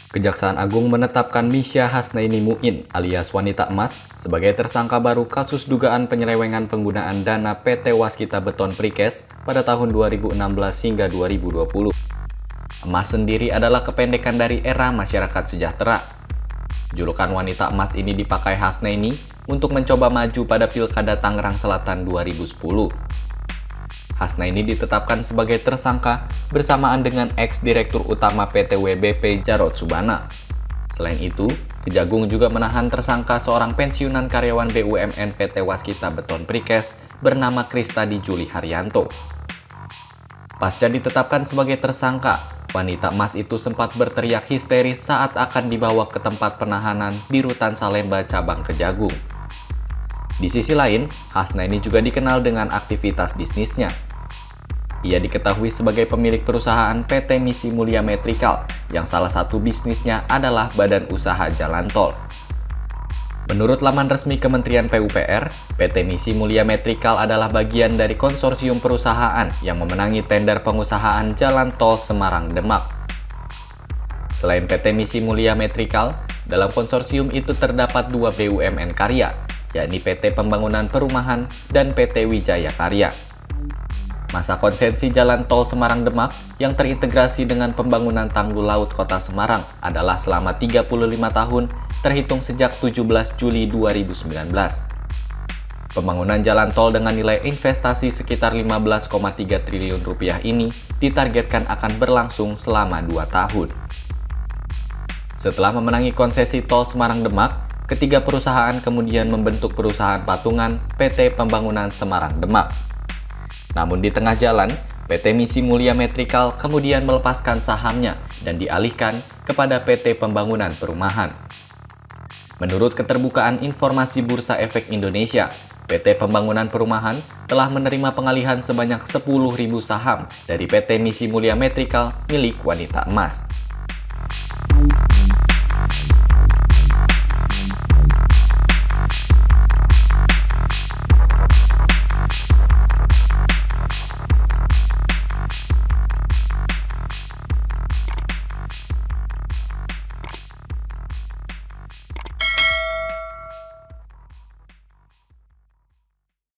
Kejaksaan Agung menetapkan Misha Hasnaini Muin alias Wanita Emas sebagai tersangka baru kasus dugaan penyelewengan penggunaan dana PT Waskita Beton Precast pada tahun 2016 hingga 2020. Emas sendiri adalah kependekan dari Era Masyarakat Sejahtera. Julukan Wanita Emas ini dipakai Hasnaini untuk mencoba maju pada Pilkada Tangerang Selatan 2010. Hasnaini ditetapkan sebagai tersangka bersamaan dengan ex-direktur utama PT WBP Jarod Subana. Selain itu, Kejagung juga menahan tersangka seorang pensiunan karyawan BUMN PT Waskita Beton Precast bernama Kristadi Juli Haryanto. Pasca ditetapkan sebagai tersangka, wanita emas itu sempat berteriak histeris saat akan dibawa ke tempat penahanan di Rutan Salemba cabang Kejagung. Di sisi lain, Hasnaini juga dikenal dengan aktivitas bisnisnya. Ia diketahui sebagai pemilik perusahaan PT Misi Mulia Metrikal, yang salah satu bisnisnya adalah Badan Usaha Jalan Tol. Menurut laman resmi Kementerian PUPR, PT Misi Mulia Metrikal adalah bagian dari konsorsium perusahaan yang memenangi tender pengusahaan Jalan Tol Semarang-Demak. Selain PT Misi Mulia Metrikal, dalam konsorsium itu terdapat 2 BUMN karya, yakni PT Pembangunan Perumahan dan PT Wijaya Karya. Masa konsensi Jalan Tol Semarang-Demak yang terintegrasi dengan pembangunan tanggul laut Kota Semarang adalah selama 35 tahun terhitung sejak 17 Juli 2019. Pembangunan jalan tol dengan nilai investasi sekitar 15,3 triliun rupiah ini ditargetkan akan berlangsung selama 2 tahun. Setelah memenangi konsesi tol Semarang-Demak, ketiga perusahaan kemudian membentuk perusahaan patungan PT Pembangunan Semarang-Demak. Namun di tengah jalan, PT Misi Mulia Metrikal kemudian melepaskan sahamnya dan dialihkan kepada PT Pembangunan Perumahan. Menurut Keterbukaan Informasi Bursa Efek Indonesia, PT Pembangunan Perumahan telah menerima pengalihan sebanyak 10.000 saham dari PT Misi Mulia Metrikal milik Wanita Emas.